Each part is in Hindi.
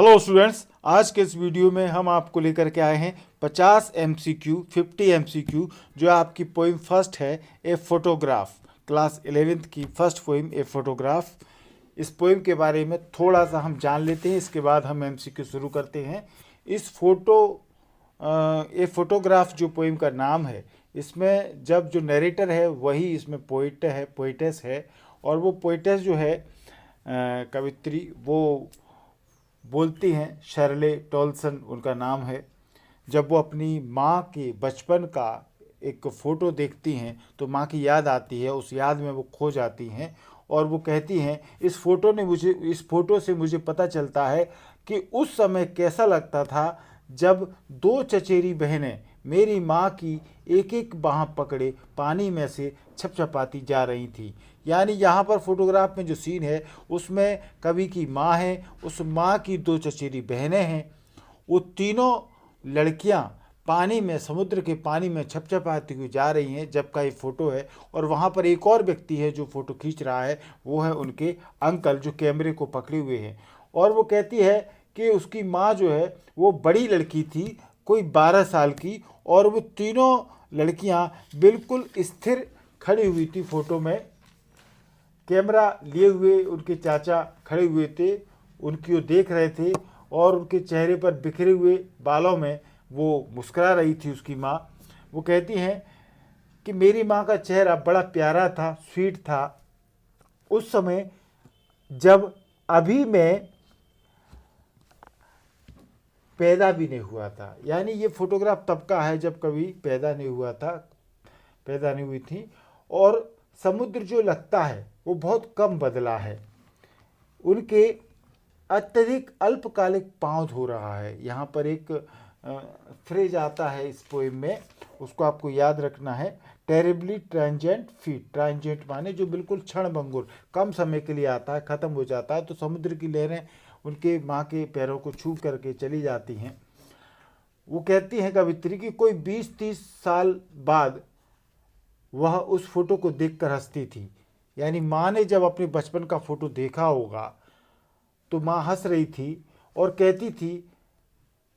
हेलो स्टूडेंट्स, आज के इस वीडियो में हम आपको लेकर के आए हैं 50 MCQ 50 MCQ जो आपकी पोइम फर्स्ट है ए फोटोग्राफ, क्लास 11th की फर्स्ट पोइम ए फोटोग्राफ। इस पोइम के बारे में थोड़ा सा हम जान लेते हैं, इसके बाद हम MCQ शुरू करते हैं। इस ए फोटोग्राफ जो पोइम का नाम है, इसमें जब जो नरेटर है वही इसमें पोइट है, पोइटेस है। और वो पोइटेस जो है कवित्री, वो बोलती हैं, शर्ले टोल्सन उनका नाम है। जब वो अपनी माँ के बचपन का एक फ़ोटो देखती हैं तो माँ की याद आती है, उस याद में वो खो जाती हैं और वो कहती हैं इस फ़ोटो से मुझे पता चलता है कि उस समय कैसा लगता था जब दो चचेरी बहनें मेरी माँ की एक एक बाँह पकड़े पानी में से छपछपाती जा रही थी। यानी यहाँ पर फोटोग्राफ में जो सीन है उसमें कवि की माँ है, उस माँ की दो चचेरी बहनें हैं, वो तीनों लड़कियाँ पानी में, समुद्र के पानी में छपछपाती हुई जा रही हैं जब का ये फ़ोटो है। और वहाँ पर एक और व्यक्ति है जो फ़ोटो खींच रहा है, वो है उनके अंकल जो कैमरे को पकड़े हुए हैं। और वो कहती है कि उसकी माँ जो है वो बड़ी लड़की थी, कोई 12 साल की, और वो तीनों लड़कियां बिल्कुल स्थिर खड़ी हुई थी फ़ोटो में। कैमरा लिए हुए उनके चाचा खड़े हुए थे, उनकी वो देख रहे थे और उनके चेहरे पर बिखरे हुए बालों में वो मुस्कुरा रही थी उसकी माँ। वो कहती हैं कि मेरी माँ का चेहरा बड़ा प्यारा था, स्वीट था उस समय जब अभी मैं पैदा भी नहीं हुआ था। यानी ये फोटोग्राफ तब का है जब कभी पैदा नहीं हुआ था, पैदा नहीं हुई थी। और समुद्र जो लगता है वो बहुत कम बदला है, उनके अत्यधिक अल्पकालिक पाँव धो रहा है। यहाँ पर एक फ्रेज आता है इस पोएम में, उसको आपको याद रखना है, टेरिबली ट्रांजेंट फीट। ट्रांजेंट माने जो बिल्कुल क्षण भंगुर, कम समय के लिए आता है, ख़त्म हो जाता है। तो समुद्र की लहरें उनके माँ के पैरों को छू करके चली जाती हैं। वो कहती हैं कवित्री कि कोई 20-30 साल बाद वह उस फोटो को देखकर हंसती थी। यानी माँ ने जब अपने बचपन का फ़ोटो देखा होगा तो माँ हंस रही थी और कहती थी,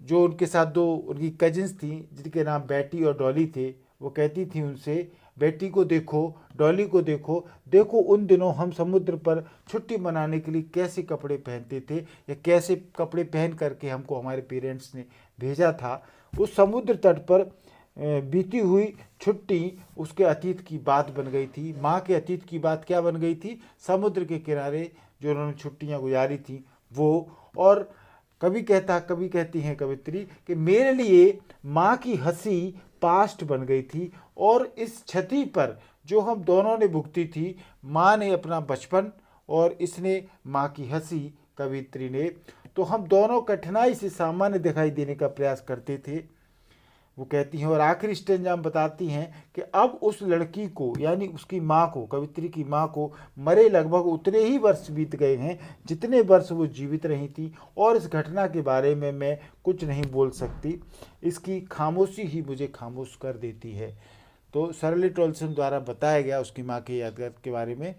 जो उनके साथ दो उनकी कजिन्स थी जिनके नाम बेटी और डॉली थे, वो कहती थी उनसे, बेटी को देखो, डॉली को देखो, देखो उन दिनों हम समुद्र पर छुट्टी मनाने के लिए कैसे कपड़े पहनते थे, या कैसे कपड़े पहन करके हमको हमारे पेरेंट्स ने भेजा था। उस समुद्र तट पर बीती हुई छुट्टी उसके अतीत की बात बन गई थी। माँ के अतीत की बात क्या बन गई थी? समुद्र के किनारे जो उन्होंने छुट्टियाँ गुजारी थी वो। और कभी कहती हैं कवित्री कि मेरे लिए माँ की हंसी पास्ट बन गई थी, और इस क्षति पर जो हम दोनों ने भुगती थी, माँ ने अपना बचपन और इसने माँ की हंसी, कवित्री ने, तो हम दोनों कठिनाई से सामान्य दिखाई देने का प्रयास करते थे, वो कहती हैं। और आखिरी स्टेंजा में बताती हैं कि अब उस लड़की को, यानी उसकी माँ को, कवित्री की माँ को, मरे लगभग उतने ही वर्ष बीत गए हैं जितने वर्ष वो जीवित रही थी, और इस घटना के बारे में मैं कुछ नहीं बोल सकती, इसकी खामोशी ही मुझे खामोश कर देती है। तो शर्ले टोल्सन द्वारा बताया गया उसकी माँ के यादगार के बारे में।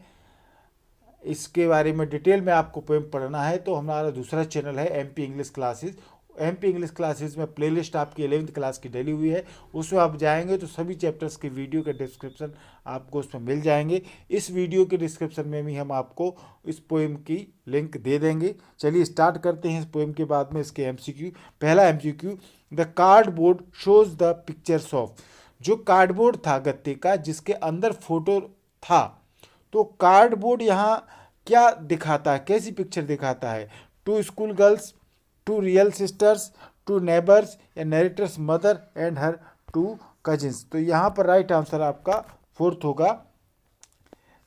इसके बारे में डिटेल में आपको पोएम पढ़ना है तो हमारा दूसरा चैनल है MP English classes. MP English classes में प्लेलिस्ट आपकी 11th क्लास की डली हुई है, उसमें आप जाएंगे तो सभी चैप्टर्स के वीडियो के डिस्क्रिप्शन आपको उसमें मिल जाएंगे। इस वीडियो के डिस्क्रिप्शन में भी हम आपको इस पोएम की लिंक दे देंगे। चलिए स्टार्ट करते हैं इस पोएम के बाद में इसके MCQ। पहला MCQ, the cardboard shows the pictures of. जो कार्डबोर्ड था गत्ते का जिसके अंदर फोटो था, तो कार्डबोर्ड यहाँ क्या दिखाता है, कैसी पिक्चर दिखाता है? Two school girls, two real sisters, two neighbours, या narrator's mother and her two cousins. तो यहाँ पर राइट आंसर आपका फोर्थ होगा।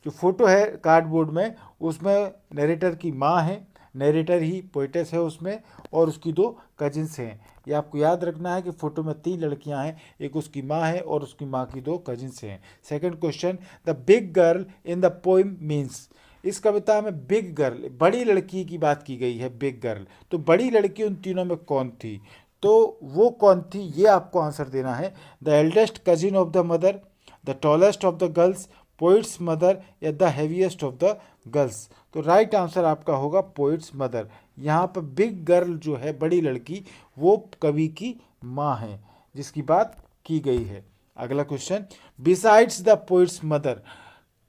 जो फोटो है कार्डबोर्ड में उसमें नरेटर की माँ है, नरेटर ही पोइटेस है उसमें, और उसकी दो कजिन्स हैं। ये आपको याद रखना है कि फ़ोटो में 3 लड़कियां हैं, एक उसकी माँ है और उसकी माँ की 2 कजिन्स हैं। Second question, the big girl in the poem means. इस कविता में बिग गर्ल, बड़ी लड़की की बात की गई है, बिग गर्ल। तो बड़ी लड़की उन तीनों में कौन थी? तो वो कौन थी ये आपको आंसर देना है। The eldest cousin of the mother, the tallest of the girls, poet's mother, या the heaviest of the girls. तो राइट आंसर आपका होगा पोइट्स मदर। यहाँ पर बिग गर्ल जो है, बड़ी लड़की, वो कवि की माँ है जिसकी बात की गई है। अगला question, besides the poet's mother,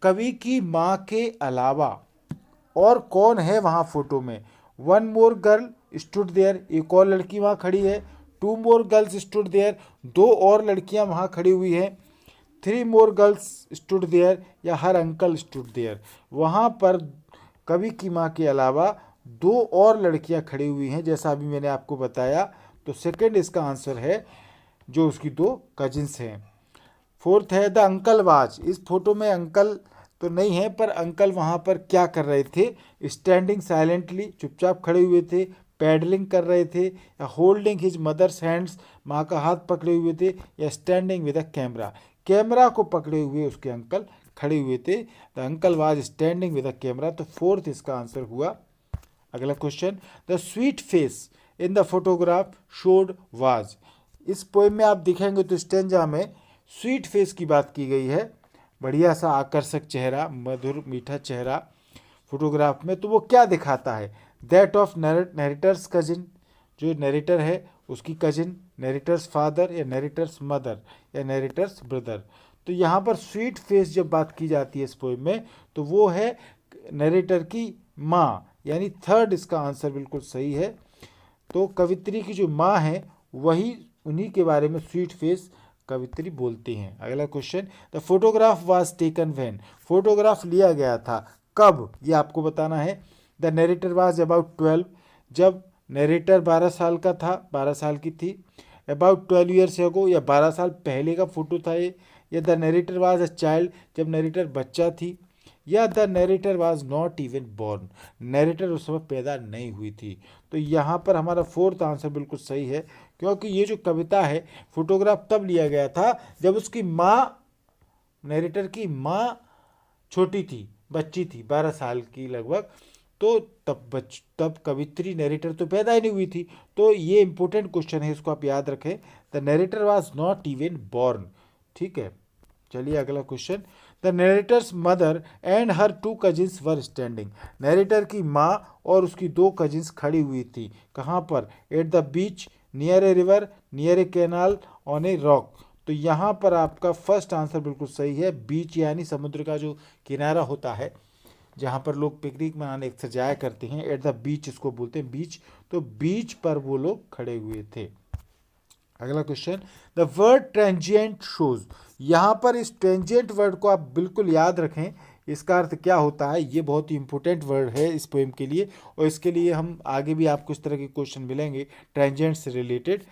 कवि की माँ के अलावा और कौन है वहाँ फोटो में? One more girl stood there, एक और लड़की वहाँ खड़ी है। Two more girls stood there, दो और लड़कियाँ वहाँ खड़ी हुई हैं। Three more girls stood there, या हर अंकल स्टूड देयर, वहाँ पर कवि की माँ के अलावा दो और लड़कियाँ खड़ी हुई हैं जैसा अभी मैंने आपको बताया। तो सेकंड इसका आंसर है, जो उसकी दो कजिन्स हैं। फोर्थ है द अंकल वाज, इस फोटो में अंकल तो नहीं है, पर अंकल वहाँ पर क्या कर रहे थे? स्टैंडिंग साइलेंटली, चुपचाप खड़े हुए थे, पैडलिंग कर रहे थे, या होल्डिंग हिज मदर्स हैंड्स, माँ का हाथ पकड़े हुए थे, या standing with a camera, camera को पकड़े हुए उसके अंकल खड़े हुए थे। The uncle was standing with a camera, तो फोर्थ इसका आंसर हुआ। अगला question, the sweet face in the photograph showed was, इस पोएम में आप दिखेंगे तो स्टेंजा में स्वीट फेस की बात की गई है, बढ़िया सा आकर्षक चेहरा, मधुर मीठा चेहरा फोटोग्राफ में। तो वो क्या दिखाता है? दैट ऑफ नरेटर्स कजिन, जो नरेटर है उसकी कजिन, नरेटर्स फादर, या नरेटर्स मदर, या नरेटर्स ब्रदर। तो यहाँ पर स्वीट फेस जब बात की जाती है इस पोएम में, तो वो है नरेटर की माँ, यानी थर्ड इसका आंसर बिल्कुल सही है। तो कवित्री की जो माँ है वही, उन्हीं के बारे में स्वीट फेस कवित्री बोलती हैं। अगला question, the photograph was taken when, photograph लिया गया था कब, ये आपको बताना है। द नरेटर वाज अबाउट 12, जब नरेटर 12 साल का था, 12 साल की थी। अबाउट 12 ईयर्स अगो, या 12 साल पहले का फोटो था ये। या the narrator was a child, जब नरेटर बच्चा थी। या the narrator was not even born, narrator उस समय पैदा नहीं हुई थी। तो यहाँ पर हमारा फोर्थ आंसर बिल्कुल सही है, क्योंकि ये जो कविता है, फोटोग्राफ तब लिया गया था जब उसकी माँ, नरेटर की माँ छोटी थी, बच्ची थी, 12 साल की लगभग। तो तब कवित्री, नरेटर तो पैदा ही नहीं हुई थी। तो ये इंपॉर्टेंट क्वेश्चन है, इसको आप याद रखें। The narrator was not even born, ठीक है। चलिए अगला question, the narrator's mother and her two cousins were standing, narrator की माँ और उसकी दो कजिन्स खड़ी हुई थी, कहाँ पर? Eight the beach, near a river, near A canal, on a rock. तो यहाँ पर आपका फर्स्ट आंसर बिल्कुल सही है। बीच यानी समुद्र का जो किनारा होता है, जहाँ पर लोग पिकनिक मनाने अक्सर जाया करते हैं, एट द बीच इसको बोलते हैं, बीच। तो बीच पर वो लोग खड़े हुए थे। अगला question, the word transient shows, यहाँ पर इस ट्रांजिएंट वर्ड को आप बिल्कुल याद रखें, इसका अर्थ क्या होता है? ये बहुत ही इंपॉर्टेंट वर्ड है इस पोएम के लिए, और इसके लिए हम आगे भी आपको इस तरह के क्वेश्चन मिलेंगे ट्रांजिएंट से रिलेटेड।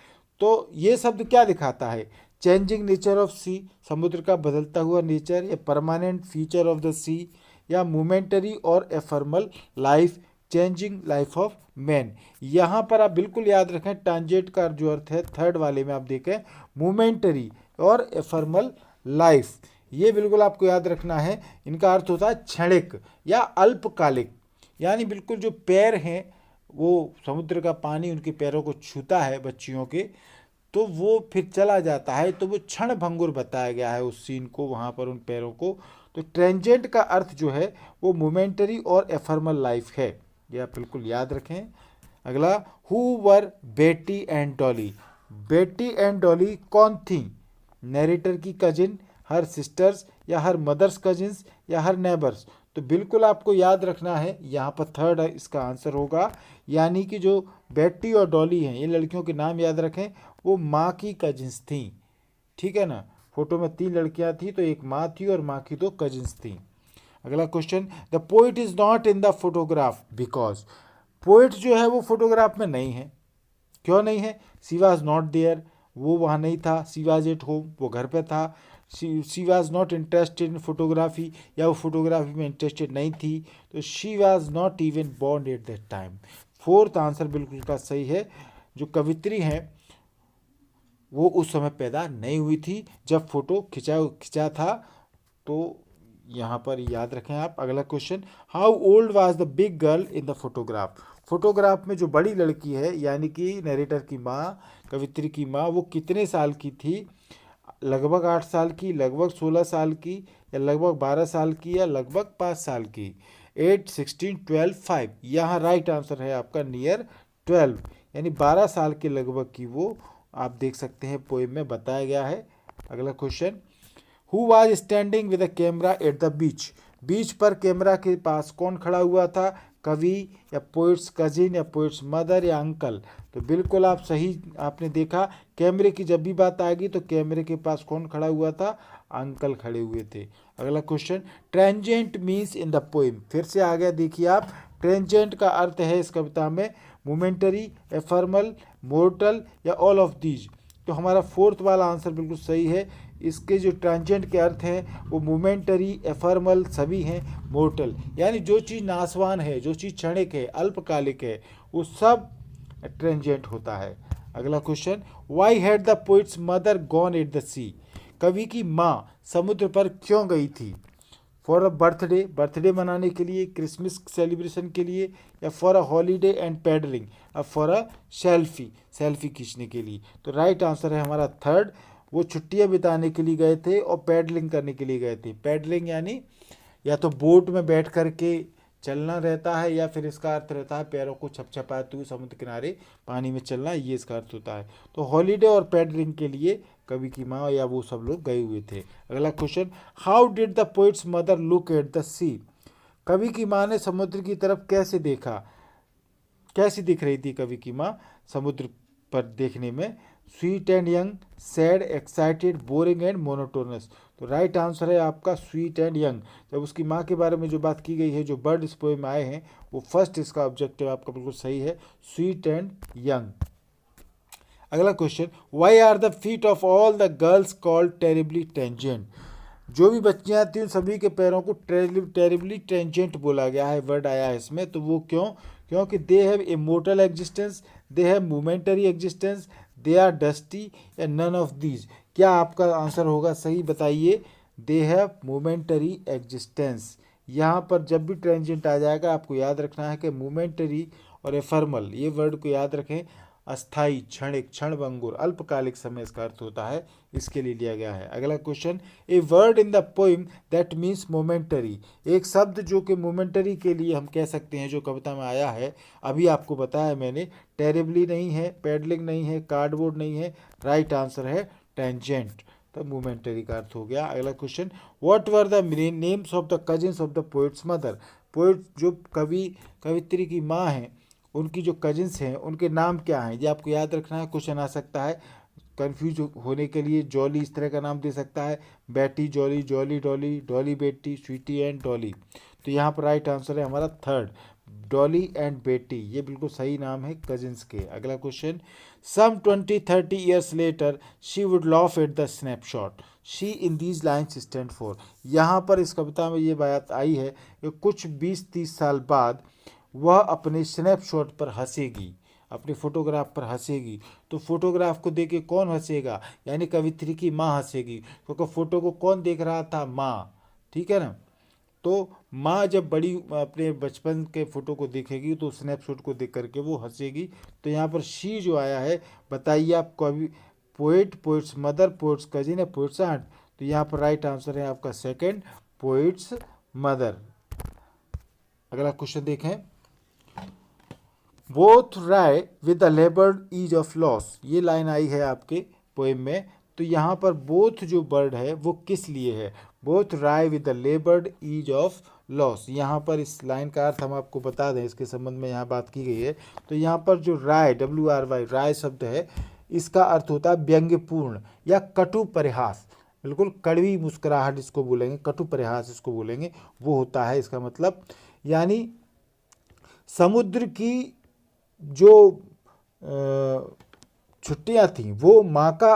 तो ये शब्द क्या दिखाता है? चेंजिंग नेचर ऑफ सी, समुद्र का बदलता हुआ नेचर, या permanent feature of the sea, या मोमेंटरी और ephemeral life, changing life of man. यहाँ पर आप बिल्कुल याद रखें, ट्रांजिएंट का जो अर्थ है थर्ड वाले में आप देखें, मोमेंटरी और एफर्मल लाइफ, ये बिल्कुल आपको याद रखना है। इनका अर्थ होता है क्षणिक या अल्पकालिक, यानी बिल्कुल जो पैर हैं, वो समुद्र का पानी उनके पैरों को छूता है बच्चियों के, तो वो फिर चला जाता है, तो वो क्षण भंगुर बताया गया है उस सीन को, वहाँ पर उन पैरों को। तो ट्रांजिएंट का अर्थ जो है वो मोमेंटरी और एफर्मल लाइफ है, ये आप बिल्कुल याद रखें। अगला, हु वर बेटी एंड डॉली, बेटी एंड डॉली कौन थी? नरेटर की कजिन, हर सिस्टर्स, या हर मदर्स कजिन्स, या हर नेबर्स। तो बिल्कुल आपको याद रखना है, यहाँ पर थर्ड इसका आंसर होगा, यानी कि जो बेटी और डॉली हैं, ये लड़कियों के नाम याद रखें, वो माँ की कजिन्स थी, ठीक है ना। फोटो में 3 लड़कियां थी, तो एक माँ थी और माँ की 2 कजिन्स थी। अगला question, the poet is not in the photograph because, poet जो है वो फोटोग्राफ में नहीं है, क्यों नहीं है? शी वॉज नॉट देयर, वो वहाँ नहीं था। शी वॉज एट होम, वो घर पे था। She was not interested in photography, या वो फोटोग्राफी में इंटरेस्टेड नहीं थी। तो she was not even born at that time. Fourth answer बिल्कुल का सही है, जो कवित्री हैं वो उस समय पैदा नहीं हुई थी जब फोटो खिंचा था। तो यहाँ पर याद रखें आप। अगला question, how old was the big girl in the photograph, photograph में जो बड़ी लड़की है यानी कि नरेटर की माँ, कवित्री की माँ, वो कितने साल की थी? लगभग 8 साल की, लगभग 16 साल की, या लगभग 12 साल की, या लगभग 5 साल की? 8, 16, 12, 5। यहाँ राइट आंसर है आपका नियर 12, यानी 12 साल के लगभग की वो आप देख सकते हैं पोएम में बताया गया है। अगला question, who was standing with a camera at the beach. Beach पर कैमरा के पास कौन खड़ा हुआ था, कवि या पोइट्स कजिन या पोइट्स मदर या अंकल। तो बिल्कुल आप सही आपने देखा, कैमरे की जब भी बात आएगी तो कैमरे के पास कौन खड़ा हुआ था, अंकल खड़े हुए थे। अगला question, transient means in the poem. फिर से आ गया, देखिए आप, ट्रेंजेंट का अर्थ है इस कविता में मोमेंटरी, एफर्मल, मोर्टल या ऑल ऑफ दीज। तो हमारा फोर्थ वाला आंसर बिल्कुल सही है। इसके जो ट्रांजेंट के अर्थ हैं वो मोमेंटरी, एफर्मल सभी हैं, मोर्टल यानी जो चीज़ नासवान है, जो चीज़ क्षणिक है, अल्पकालिक है, वो सब ट्रांजेंट होता है। अगला question, why had the poet's mother gone at the sea. कवि की माँ समुद्र पर क्यों गई थी, फॉर अ बर्थडे, बर्थडे मनाने के लिए, क्रिसमस सेलिब्रेशन के लिए, या for a holiday and paddling, अब फॉर अ सेल्फी, सेल्फी खींचने के लिए। तो राइट आंसर है हमारा थर्ड, वो छुट्टियां बिताने के लिए गए थे और पैडलिंग करने के लिए गए थे। पैडलिंग यानी या तो बोट में बैठ करके चलना रहता है, या फिर इसका अर्थ रहता है पैरों को छपछपाते हुए समुद्र किनारे पानी में चलना, ये इसका अर्थ होता है। तो हॉलीडे और पैडलिंग के लिए कवि की माँ या वो सब लोग गए हुए थे। अगला question, how did the poet's mother look at the sea. कवि की माँ ने समुद्र की तरफ कैसे देखा, कैसी दिख रही थी कवि की माँ समुद्र पर देखने में, sweet and young, sad, excited, boring and monotonous. तो राइट आंसर है आपका स्वीट एंड यंग। जब उसकी माँ के बारे में जो बात की गई है, जो बर्ड इस पोएम में आए हैं, वो फर्स्ट इसका ऑब्जेक्टिव आपका बिल्कुल सही है, स्वीट एंड यंग। अगला question, why are the feet of all the girls called terribly transient. जो भी बच्चियां थी उन सभी के पैरों को टेरिबली टेंजेंट बोला गया है, वर्ड आया है इसमें। तो वो क्यों, क्योंकि they have immortal existence, they have momentary existence, they are dusty, या नन ऑफ दीज। क्या आपका आंसर होगा सही, बताइए। They have momentary existence. यहाँ पर जब भी ट्रेंजेंट आ जाएगा आपको याद रखना है कि मोमेंटरी और एफर्मल, ये वर्ड को याद रखें। अस्थाई, क्षणिक, क्षणभंगुर, अल्पकालिक समय इसका अर्थ होता है, इसके लिए लिया गया है। अगला question, a word in the poem that means momentary. एक शब्द जो कि मोमेंटरी के लिए हम कह सकते हैं जो कविता में आया है, अभी आपको बताया मैंने, टेरिबली नहीं है, पैडलिंग नहीं है, कार्डबोर्ड नहीं है, राइट आंसर है टेंजेंट। तो मोमेंटरी का अर्थ हो गया। अगला question, what were the names of the cousins of the poet's mother. Poet जो कवित्री की माँ हैं, उनकी जो कजिन्स हैं उनके नाम क्या हैं, ये आपको याद रखना है। क्वेश्चन आ सकता है कंफ्यूज होने के लिए, जॉली इस तरह का नाम दे सकता है, बैटी जॉली, जॉली डॉली, डॉली बेटी, स्वीटी एंड डॉली। तो यहाँ पर राइट आंसर है हमारा थर्ड, डॉली एंड बेटी, ये बिल्कुल सही नाम है कजिन्स के। अगला question, some 20-30 years later she would laugh at the snapshot, she in these lines stand for. यहाँ पर इस कविता में ये बात आई है कि कुछ 20-30 साल बाद वह अपने स्नैपशॉट पर हंसेगी, अपने फोटोग्राफ पर हंसेगी। तो फोटोग्राफ को देख के कौन हंसेगा, यानी कवित्री की माँ हंसेगी, क्योंकि फोटो को कौन देख रहा था, माँ, ठीक है ना। तो माँ जब बड़ी अपने बचपन के फोटो को देखेगी तो स्नैपशॉट को देख करके वो हंसेगी। तो यहाँ पर शी जो आया है, बताइए आप, कवि, poet, poet's mother, poet's cousin या पोइट्स आंट। तो यहाँ पर राइट आंसर है आपका सेकंड, पोइट्स मदर। अगला क्वेश्चन देखें, both wry with the laboured ease of loss. ये लाइन आई है आपके पोएम में। तो यहाँ पर बोथ जो वर्ड है वो किस लिए है, both wry with the laboured ease of loss. यहाँ पर इस लाइन का अर्थ हम आपको बता दें, इसके संबंध में यहाँ बात की गई है। तो यहाँ पर जो राय, WRY, राय शब्द है, इसका अर्थ होता है व्यंग्यपूर्ण या कटु परिहास, बिल्कुल कड़वी मुस्कुराहट इसको बोलेंगे, कटु परिहास इसको बोलेंगे, वो होता है इसका मतलब। यानी समुद्र की जो छुट्टियां थी वो माँ का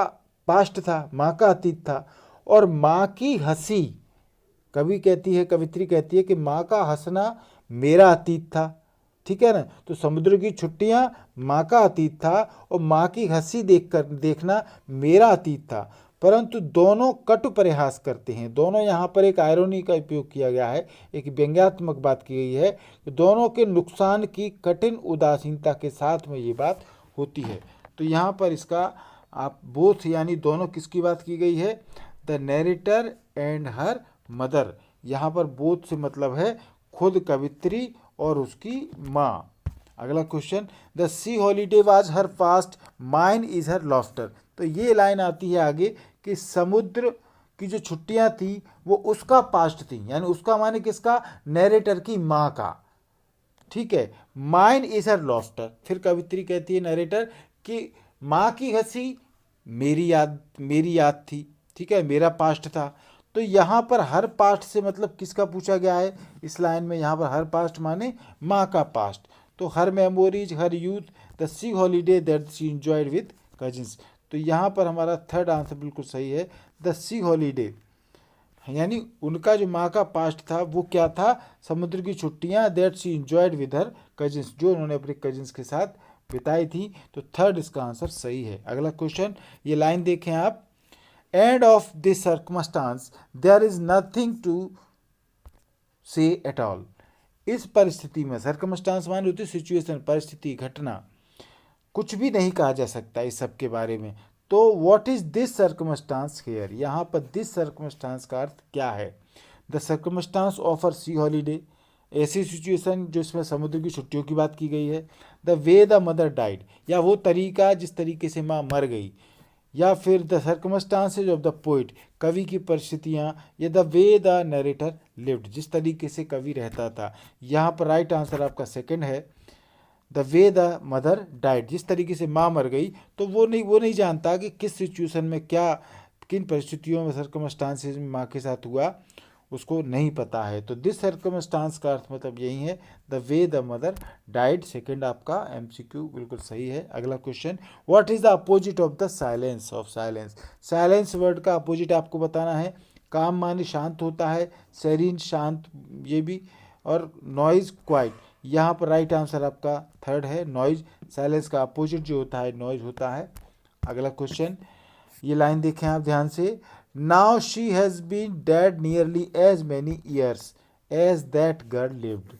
पास्ट था, माँ का अतीत था, और माँ की हंसी, कवित्री कहती है कि माँ का हंसना मेरा अतीत था, ठीक है ना। तो समुद्र की छुट्टियां माँ का अतीत था और माँ की हंसी देखना मेरा अतीत था। परंतु दोनों कटु परिहास करते हैं, दोनों यहाँ पर एक आयरनी का उपयोग किया गया है, एक व्यंग्यात्मक बात की गई है, दोनों के नुकसान की कठिन उदासीनता के साथ में ये बात होती है। तो यहाँ पर इसका आप बोथ यानी दोनों किसकी बात की गई है, the narrator and her mother. यहाँ पर बोथ से मतलब है खुद कवित्री और उसकी माँ। अगला question, the sea holiday was her past, mine is her laughter. तो ये लाइन आती है आगे कि समुद्र की जो छुट्टियां थी वो उसका पास्ट थी, यानी उसका माने किसका, नरेटर की माँ का। ठीक है, माइन इज हर लॉफ्टर। फिर कवित्री कहती है नरेटर कि माँ की हंसी मेरी याद थी। ठीक है, मेरा पास्ट था। तो यहाँ पर हर पास्ट से मतलब किसका पूछा गया है इस लाइन में, यहाँ पर हर पास्ट माने माँ का पास्ट। तो her memories, her youth, the sea holiday that she enjoyed with cousins. तो यहाँ पर हमारा थर्ड आंसर बिल्कुल सही है, द सी हॉलीडे, यानी उनका जो माँ का पास्ट था वो क्या था, समुद्र की छुट्टियाँ, that she enjoyed with her cousins, जो उन्होंने अपने कजिन्स के साथ बिताई थी। तो थर्ड इसका आंसर सही है। अगला क्वेश्चन, ये लाइन देखें आप, and of this circumstance there is nothing to say at all. इस परिस्थिति में, सर्कमस्टांस माने होती है सिचुएशन, परिस्थिति, घटना, कुछ भी नहीं कहा जा सकता इस सब के बारे में। तो what is this circumstance here, यहाँ पर दिस सर्कमस्टांस का अर्थ क्या है। The circumstance offer C holiday, ऐसी सिचुएशन जो इसमें समुद्र की छुट्टियों की बात की गई है। The way the mother died, या वो तरीका जिस तरीके से माँ मर गई। या फिर the circumstances of the poet, कवि की परिस्थितियाँ। या the way the narrator lived, जिस तरीके से कवि रहता था। यहाँ पर राइट आंसर आपका सेकंड है, the way the mother died, जिस तरीके से माँ मर गई। तो वो नहीं जानता कि किस सिचुएशन में क्या, किन परिस्थितियों में, सर्कमस्टांसेज में माँ के साथ हुआ, उसको नहीं पता है। तो दिस सर्कमस्टांस का अर्थ मतलब यही है, the way the mother died. Second आपका एमसीक्यू बिल्कुल सही है। अगला question, what is the opposite of the silence of silence. Silence word का अपोजिट आपको बताना है। काम माने शांत होता है, सेरीन शांत, ये भी, और नॉइज क्वाइट। यहाँ पर राइट आंसर आपका थर्ड है, नॉइज। साइलेंस का अपोजिट जो होता है नॉइज होता है। अगला क्वेश्चन, ये लाइन देखें आप ध्यान से, now she has been dead nearly as many years as that girl lived.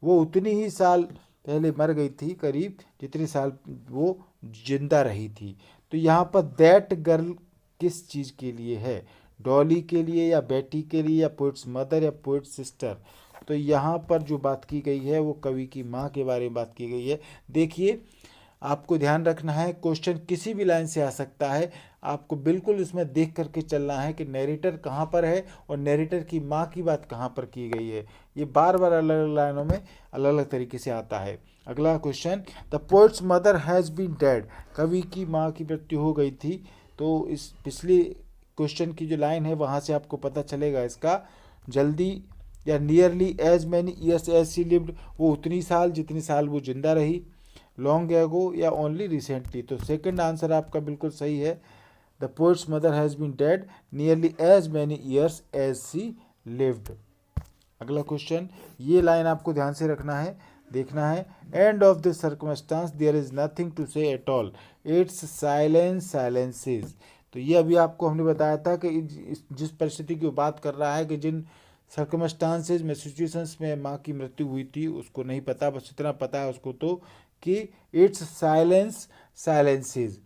वो उतनी ही साल पहले मर गई थी करीब जितने साल वो जिंदा रही थी। तो यहाँ पर दैट गर्ल किस चीज़ के लिए है, डॉली के लिए, या बेटी के लिए, या पोइट्स मदर, या पोइट्स सिस्टर। तो यहाँ पर जो बात की गई है वो कवि की माँ के बारे में बात की गई है। देखिए, आपको ध्यान रखना है, क्वेश्चन किसी भी लाइन से आ सकता है, आपको बिल्कुल इसमें देख करके चलना है कि नैरेटर कहाँ पर है और नैरेटर की माँ की बात कहाँ पर की गई है। ये बार बार अलग अलग लाइनों में अलग अलग तरीके से आता है। अगला question, the poet's mother has been dead, कवि की माँ की मृत्यु हो गई थी। तो इस पिछली क्वेश्चन की जो लाइन है वहाँ से आपको पता चलेगा इसका, जल्दी, या nearly as many years as she lived, वो उतनी साल जितनी साल वो जिंदा रही, लॉन्ग एगो, या ओनली रिसेंटली। तो सेकंड आंसर आपका बिल्कुल सही है, the poet's mother has been dead nearly as many years as she lived. अगला क्वेश्चन, ये लाइन आपको ध्यान से रखना है, देखना है, and of this circumstance there is nothing to say at all, its silence silences. तो ये अभी आपको हमने बताया था कि जिस परिस्थिति की बात कर रहा है कि जिन सर्कमस्टांसेज में, सिचुएशंस में माँ की मृत्यु हुई थी उसको नहीं पता, बस इतना पता है उसको तो कि इट्स साइलेंस साइलेंसेज,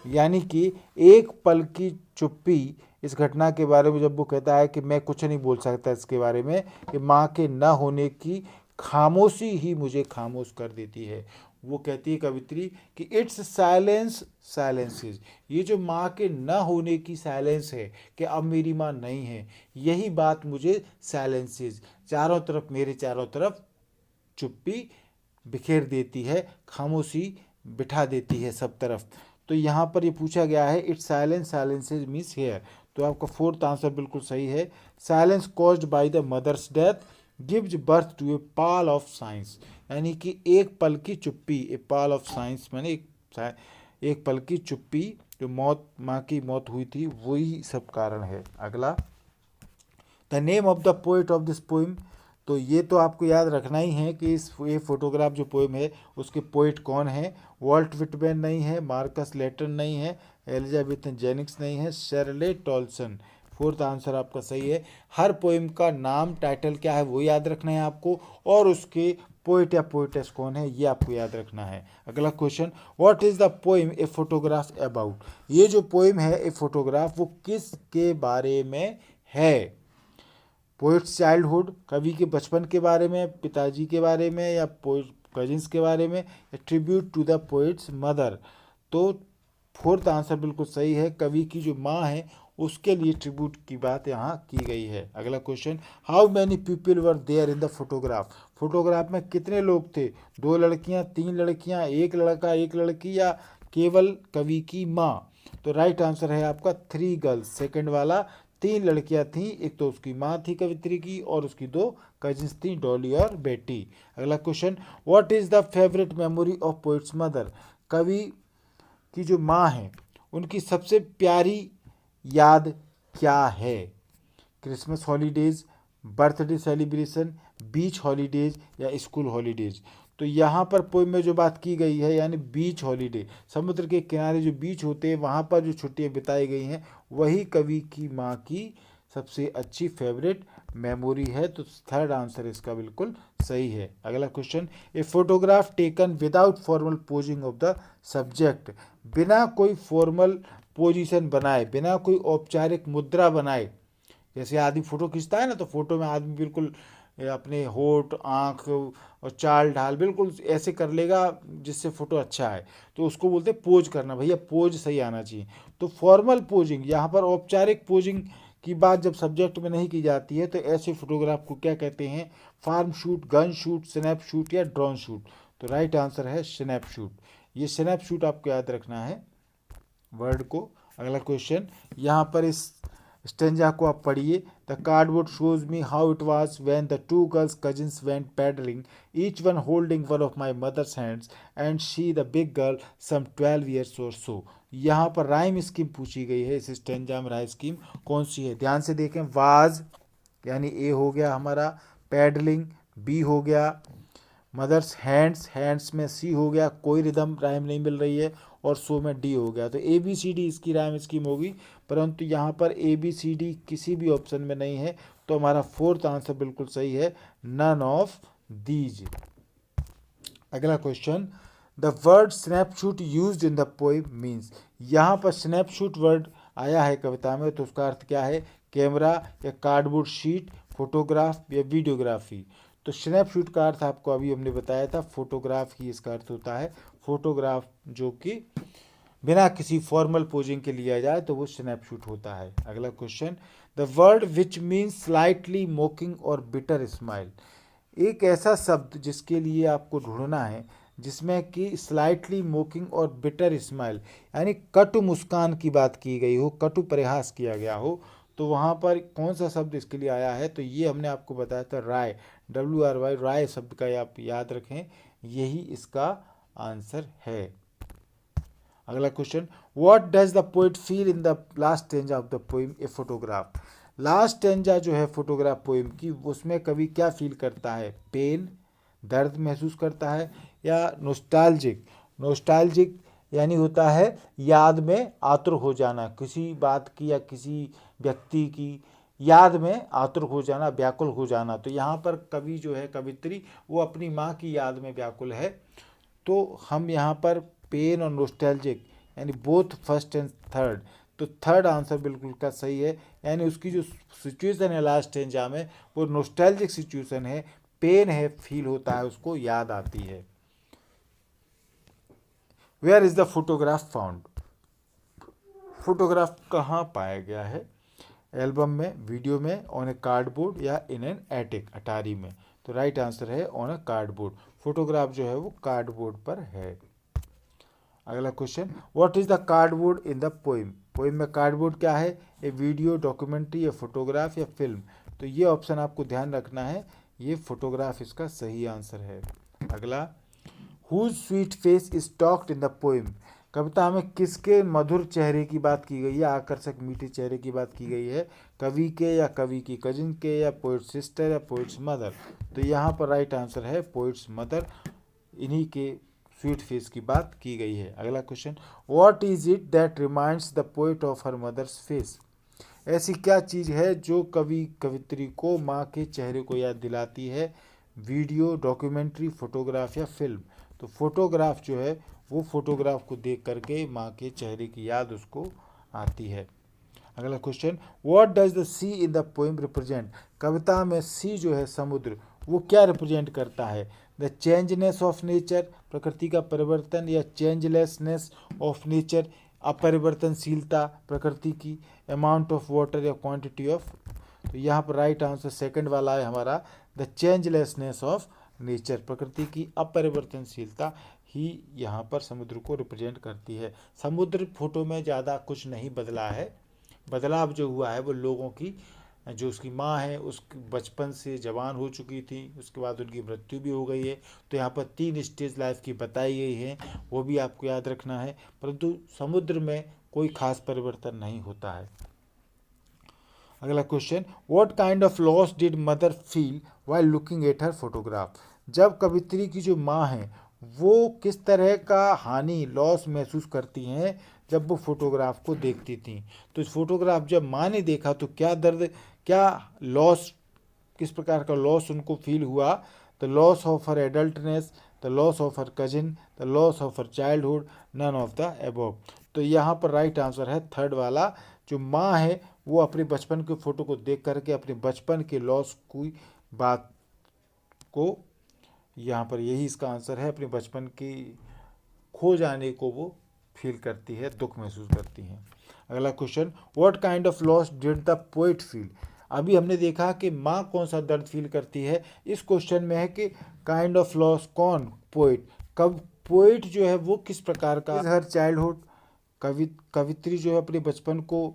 यानी कि एक पल की चुप्पी इस घटना के बारे में जब वो कहता है कि मैं कुछ नहीं बोल सकता इसके बारे में, कि माँ के न होने की खामोशी ही मुझे खामोश कर देती है। वो कहती है कवित्री कि इट्स साइलेंस साइलेंसेज, ये जो माँ के न होने की साइलेंस है कि अब मेरी माँ नहीं है, यही बात मुझे साइलेंसेज, चारों तरफ, मेरे चारों तरफ चुप्पी बिखेर देती है, खामोशी बिठा देती है सब तरफ। तो यहाँ पर ये पूछा गया है, it's silence silences means here. तो आपका फोर्थ आंसर बिल्कुल सही है, silence caused by the mother's death gives birth to a pall of science, यानी कि एक पल की चुप्पी, ए पाल ऑफ साइंस माने एक पल की चुप्पी, जो मौत, माँ की मौत हुई थी, वही सब कारण है। अगला, the name of the poet of this poem. तो ये तो आपको याद रखना ही है कि ये फोटोग्राफ जो पोइम है उसके पोइट कौन है। वॉल्ट विटमैन नहीं है, मार्कस लेटन नहीं है, एलिजाबेथ जेनिंग्स नहीं है, शेरले टॉल्सन। फोर्थ आंसर आपका सही है। हर पोइम का नाम, टाइटल क्या है वो याद रखना है आपको, और उसके पोइट या पोइटेस कौन है ये आपको याद रखना है। अगला question, what is the poem a photograph about. ये जो पोइम है ए फोटोग्राफ वो किस के बारे में है। पोइट्स चाइल्डहुड, कवि के बचपन के बारे में, पिताजी के बारे में या कजिन्स के बारे में, या tribute to the poet's mother. तो फोर्थ आंसर बिल्कुल सही है, कवि की जो माँ है उसके लिए ट्रिब्यूट की बात यहाँ की गई है। अगला question, how many people were there in the photograph. Photograph में कितने लोग थे, 2 लड़कियाँ, 3 लड़कियाँ, 1 लड़का 1 लड़की, या केवल कवि की माँ। तो राइट आंसर है आपका 3 गर्ल्स, सेकंड वाला 3 लड़कियां थीं, एक तो उसकी माँ थी कवित्री की और उसकी 2 कजिन्स थी, डॉली और बेटी। अगला question, what is the favourite memory of poets mother. कवि की जो माँ है उनकी सबसे प्यारी याद क्या है। क्रिसमस हॉलीडेज, बर्थडे सेलिब्रेशन, बीच हॉलीडेज या स्कूल हॉलीडेज। तो यहाँ पर पोइम में जो बात की गई है यानी बीच हॉलीडे, समुद्र के किनारे जो बीच होते हैं वहाँ पर जो छुट्टियाँ बिताई गई हैं वही कवि की माँ की सबसे अच्छी फेवरेट मेमोरी है। तो थर्ड आंसर इसका बिल्कुल सही है। अगला question, a photograph taken without formal posing of the subject. बिना कोई फॉर्मल पोजीशन बनाए, बिना कोई औपचारिक मुद्रा बनाए, जैसे आदमी फोटो खींचता है ना तो फोटो में आदमी बिल्कुल अपने होठ, आँख और चाल ढाल बिल्कुल ऐसे कर लेगा जिससे फोटो अच्छा है, तो उसको बोलते हैं पोज करना। भैया पोज सही आना चाहिए। तो फॉर्मल पोजिंग, यहाँ पर औपचारिक पोजिंग की बात जब सब्जेक्ट में नहीं की जाती है तो ऐसे फोटोग्राफ को क्या कहते हैं, farm shoot, gun shoot, snap shoot या ड्रोन शूट। तो राइट आंसर है स्नैप शूट। ये स्नैप शूट आपको याद रखना है वर्ड को। अगला क्वेश्चन, यहाँ पर इस स्टेंजा को आप पढ़िए। The cardboard shows me how it was when the 2 girls cousins went paddling, each one holding one of my mother's hands and she the big girl some 12 years और सो। यहाँ पर राइम स्कीम पूछी गई है। इस स्टेंजा में राइम स्कीम कौन सी है, ध्यान से देखें। वाज यानी ए हो गया हमारा, पैडलिंग बी हो गया, मदर्स हैंड्स, हैंड्स में सी हो गया, कोई रिदम राइम नहीं मिल रही है, और सो में डी हो गया। तो ए बी सी डी इसकी राइम स्कीम होगी, परंतु यहाँ पर ए बी सी डी किसी भी ऑप्शन में नहीं है। तो हमारा फोर्थ आंसर बिल्कुल सही है, नन ऑफ दीज। अगला question, the word snapshot used in the poem means. यहाँ पर स्नैपशूट वर्ड आया है कविता में, तो उसका अर्थ क्या है, कैमरा या कार्डबोर्ड शीट, फोटोग्राफ या वीडियोग्राफी। तो स्नैपशूट का अर्थ आपको अभी हमने बताया था, फोटोग्राफ ही इसका अर्थ होता है। फोटोग्राफ जो कि बिना किसी फॉर्मल पोजिंग के लिया जाए तो वो स्नैपशूट होता है। अगला question, the word which means slightly mocking और बिटर स्माइल। एक ऐसा शब्द जिसके लिए आपको ढूंढना है जिसमें कि स्लाइटली मोकिंग और बिटर स्माइल यानी कटु मुस्कान की बात की गई हो, कटु परिहास किया गया हो, तो वहाँ पर कौन सा शब्द इसके लिए आया है। तो ये हमने आपको बताया था राय, WRY, राय शब्द का आप याद रखें, यही इसका आंसर है। अगला question, what does the poet feel in the last stanza of the poem a photograph. Last stanza जो है फोटोग्राफ पोएम की, उसमें कवि क्या फील करता है, पेन, दर्द महसूस करता है, या नोस्टाल्जिक। नोस्टाल्जिक यानी होता है याद में आतुर हो जाना, किसी बात की या किसी व्यक्ति की याद में आतुर हो जाना, व्याकुल हो जाना। तो यहाँ पर कवि जो है, कवित्री, वो अपनी माँ की याद में व्याकुल है। तो हम यहाँ पर पेन और नोस्टैल्जिक यानी बोथ फर्स्ट एंड थर्ड, तो थर्ड आंसर बिल्कुल का सही है। यानी उसकी जो सिचुएशन है लास्ट स्टेंजा में वो नोस्टैल्जिक सिचुएशन है, पेन है, फील होता है, उसको याद आती है। Where is the photograph found. Photograph कहाँ पाया गया है, एल्बम में, वीडियो में, ऑन ए कार्डबोर्ड या इन एन एटिक, अटारी में। तो राइट आंसर है ऑन अ कार्डबोर्ड। फोटोग्राफ जो है वो कार्डबोर्ड पर है। अगला question, what is the cardboard in the poem. Poem में कार्डबोर्ड क्या है, ए वीडियो, डॉक्यूमेंट्री या फोटोग्राफ या फिल्म। तो ये ऑप्शन आपको ध्यान रखना है, ये फोटोग्राफ इसका सही आंसर है। अगला, whose sweet face is talked in the poem. कविता में किसके मधुर चेहरे की बात की गई है, आकर्षक मीठे चेहरे की बात की गई है, कवि के या कवि की कजिन के या पोइट सिस्टर या पोइट्स मदर। तो यहाँ पर राइट आंसर है पोइट्स मदर, इन्हीं के स्वीट फेस की बात की गई है। अगला question, what is it that reminds the poet of her mother's face. ऐसी क्या चीज़ है जो कवि कवित्री को माँ के चेहरे को याद दिलाती है, वीडियो, डॉक्यूमेंट्री, फोटोग्राफ या फिल्म। तो फोटोग्राफ जो है वो फोटोग्राफ को देख करके माँ के चेहरे की याद उसको आती है। अगला question, what does the sea in the poem represent? कविता में सी जो है समुद्र, वो क्या रिप्रेजेंट करता है? द चेंजनेस ऑफ नेचर, प्रकृति का परिवर्तन, या चेंजलेसनेस ऑफ नेचर, अपरिवर्तनशीलता प्रकृति की, अमाउंट ऑफ वाटर या क्वांटिटी ऑफ। तो यहाँ पर राइट आंसर सेकंड वाला है हमारा, द चेंजलेसनेस ऑफ नेचर, प्रकृति की अपरिवर्तनशीलता ही यहाँ पर समुद्र को रिप्रेजेंट करती है। समुद्र फोटो में ज़्यादा कुछ नहीं बदला है, बदलाव जो हुआ है वो लोगों की, जो उसकी माँ है उस बचपन से जवान हो चुकी थी, उसके बाद उनकी मृत्यु भी हो गई है। तो यहाँ पर 3 स्टेज लाइफ की बताई गई है, वो भी आपको याद रखना है, परंतु समुद्र में कोई खास परिवर्तन नहीं होता है। अगला question, what kind of loss did mother feel while looking at her photograph? जब कवित्री की जो माँ है वो किस तरह का हानि लॉस महसूस करती हैं जब वो फोटोग्राफ को देखती थी? तो इस फोटोग्राफ जब माँ ने देखा तो क्या दर्द, क्या लॉस, किस प्रकार का लॉस उनको फील हुआ? The loss of her adultness, the loss of her cousin, the loss of her childhood, none of the above. तो यहाँ पर राइट आंसर है थर्ड वाला, जो माँ है वो अपने बचपन के फोटो को देख करके अपने बचपन के लॉस की बात को, यहाँ पर यही इसका आंसर है, अपने बचपन की खो जाने को वो फील करती है, दुख महसूस करती हैं। अगला question, what kind of loss did the poet feel? अभी हमने देखा कि माँ कौन सा दर्द फील करती है, इस क्वेश्चन में है कि काइंड ऑफ लॉस कौन? पोएट। कब पोएट जो है वो किस प्रकार का, हर चाइल्डहुड, कवित्री जो है अपने बचपन को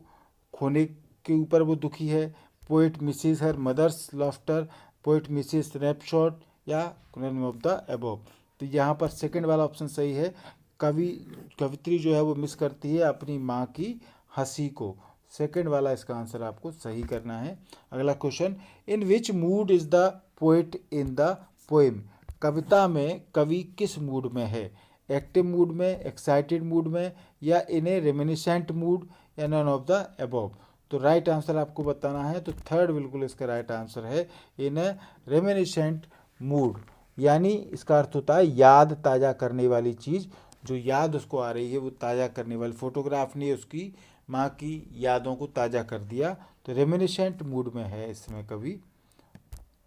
खोने के ऊपर वो दुखी है, poet misses her mother's laughter, poet misses snapshot, या नन ऑफ द अबव। तो यहाँ पर सेकंड वाला ऑप्शन सही है, कवित्री जो है वो मिस करती है अपनी माँ की हंसी को, सेकंड वाला इसका आंसर आपको सही करना है। अगला question, in which mood is the poet in the poem? कविता में कवि किस मूड में है? एक्टिव मूड में, एक्साइटेड मूड में, या इन ए रेमिनिसेंट मूड, या नन ऑफ द अबव। तो राइट आंसर आपको बताना है, तो थर्ड बिल्कुल इसका राइट आंसर है, इन ए रेमिनिसेंट मूड, यानी इसका अर्थ होता है याद ताज़ा करने वाली चीज़, जो याद उसको आ रही है वो ताज़ा करने वाली। फोटोग्राफ ने उसकी माँ की यादों को ताज़ा कर दिया, तो रेमिनिसेंट मूड में है इसमें कभी।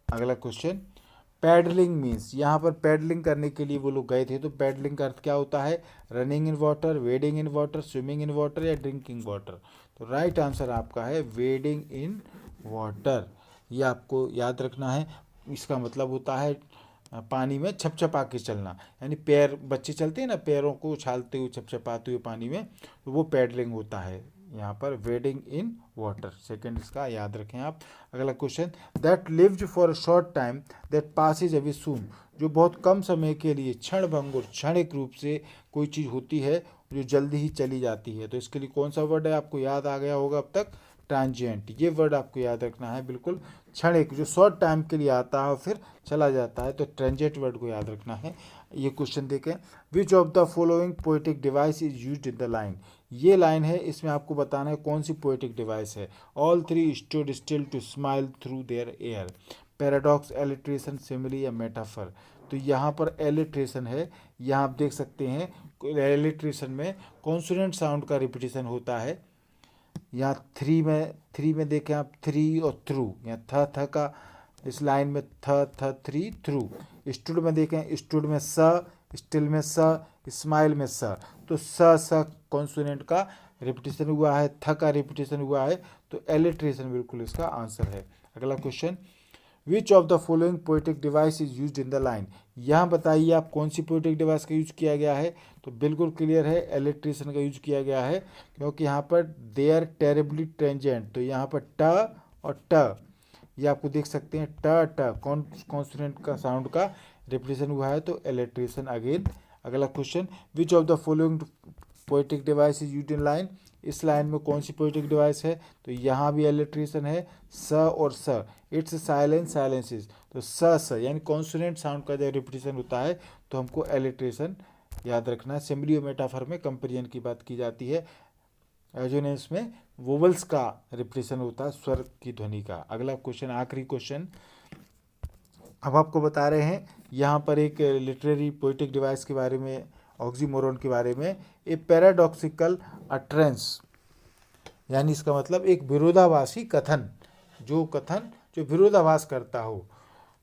अगला क्वेश्चन, पैडलिंग मीन्स, यहाँ पर पैडलिंग करने के लिए वो लोग गए थे, तो पैडलिंग का अर्थ क्या होता है? Running in water, wedding in water, swimming in water, या ड्रिंकिंग वाटर। तो राइट आंसर आपका है वेडिंग इन वाटर, ये आपको याद रखना है। इसका मतलब होता है पानी में छपछपा के चलना, यानी पैर, बच्चे चलते हैं ना पैरों को उछालते हुए छपछपाते हुए पानी में, तो वो पैडलिंग होता है यहाँ पर, वेडिंग इन वाटर, सेकंड इसका याद रखें आप। अगला question, that lived for a short time that passes away soon, जो बहुत कम समय के लिए क्षणभंगुर, क्षणिक रूप से कोई चीज़ होती है जो जल्दी ही चली जाती है, तो इसके लिए कौन सा वर्ड है? आपको याद आ गया होगा अब तक, ट्रांजिएंट। ये वर्ड आपको याद रखना है, बिल्कुल क्षणिक, जो शॉर्ट टाइम के लिए आता है और फिर चला जाता है, तो ट्रांजिएंट वर्ड को याद रखना है। ये क्वेश्चन देखें, which of the following poetic device is used in the line? ये लाइन है, इसमें आपको बताना है कौन सी पोएटिक डिवाइस है। All three stood still to smile through their hair, paradox, alliteration, simile, या मेटाफर। तो यहाँ पर एलिट्रेशन है, यहाँ आप देख सकते हैं एलिट्रेशन में कॉन्सोनेंट साउंड का रिपीटेशन होता है। यहाँ थ्री में देखें आप, थ्री और थ्रू, यहाँ थ का इस लाइन में थ्री, थ्रू। स्टूड में देखें, स्टूड में स, स्टिल में स, स्माइल में स, तो स कॉन्सोनेंट का रिपीटेशन हुआ है, थ का रिपीटेशन हुआ है, तो एलिट्रेशन बिल्कुल इसका आंसर है। अगला question, which of the following poetic device is used in the line? यहाँ बताइए आप कौन सी पोएटिक डिवाइस का यूज किया गया है? तो बिल्कुल क्लियर है, एलिट्रेशन का यूज किया गया है, क्योंकि यहाँ पर दे आर टेरेबली ट्रेंजेंट, तो यहाँ पर ट और ट, ये आपको देख सकते हैं, ट कॉन्सोनेंट का साउंड का रिपीटेशन हुआ है, तो एलिट्रेशन अगेन। अगला question, which of the following poetic device is used in line? इस लाइन में कौन सी पोएटिक डिवाइस है? तो यहाँ भी एलिट्रेशन है, स और स, इट्स साइलेंस, साइलेंसेस, तो स यानी कॉन्सोनेंट साउंड का जब रिपीटेशन होता है तो हमको एलिट्रेशन याद रखना है। सिमिली और मेटाफर में कंपेरिजन की बात की जाती है, एजोनेंस में वोवल्स का रिपीटेशन होता है, स्वर की ध्वनि का। अगला क्वेश्चन, आखिरी क्वेश्चन अब आपको बता रहे हैं, यहाँ पर एक लिटरेरी पोएटिक डिवाइस के बारे में, ऑक्सीमोरॉन के बारे में, ए पैराडॉक्सिकल अटरेंस, यानी इसका मतलब एक विरोधाभासी कथन, जो विरोधाभास करता हो।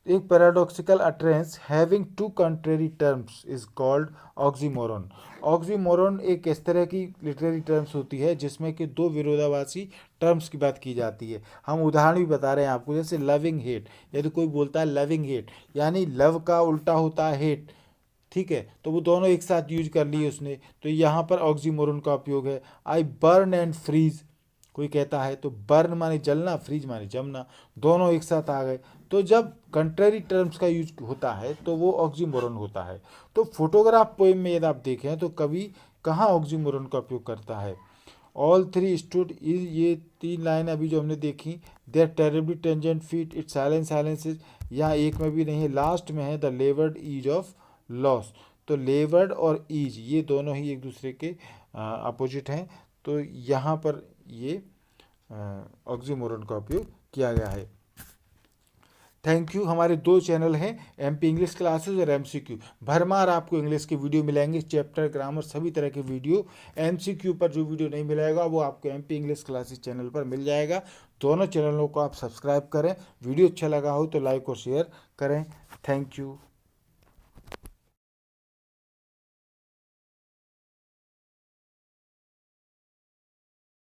एक paradoxical utterance having two contrary terms is called oxymoron. Oxymoron एक इस तरह की लिटरेरी टर्म्स होती है जिसमें कि दो विरोधाभासी टर्म्स की बात की जाती है। हम उदाहरण भी बता रहे हैं आपको, जैसे लविंग हेट। यदि कोई बोलता है लविंग हेट, यानी लव का उल्टा होता है हेट, ठीक है, तो वो दोनों एक साथ यूज कर लिए उसने, तो यहाँ पर ऑक्सीमोरन का उपयोग है। आई बर्न एंड फ्रीज, कोई कहता है तो बर्न माने जलना, फ्रीज माने जमना, दोनों एक साथ आ गए। तो जब कंट्रेरी टर्म्स का यूज होता है तो वो ऑक्सीमोरन होता है। तो फोटोग्राफ पोएम में यदि आप देखें तो कवि कहाँ ऑक्सीमोरन का उपयोग करता है। ऑल थ्री स्टूड, ये 3 लाइन अभी जो हमने देखी, their terribly tangent feet it silences, यहाँ एक में भी नहीं है, लास्ट में है the laboured ease of loss. तो लेवर्ड और ईज ये दोनों ही एक दूसरे के अपोजिट हैं, तो यहाँ पर ये ऑक्सीमोरन का उपयोग किया गया है। Thank you. हमारे 2 चैनल हैं, एमपी इंग्लिश क्लासेस और एमसीक्यू। भरमार आपको इंग्लिश के वीडियो मिलेंगे, चैप्टर, ग्रामर, सभी तरह के वीडियो। एमसीक्यू पर जो वीडियो नहीं मिलेगा वो आपको एमपी इंग्लिश क्लासेस चैनल पर मिल जाएगा। दोनों चैनलों को आप सब्सक्राइब करें। वीडियो अच्छा लगा हो तो लाइक और शेयर करें। Thank you.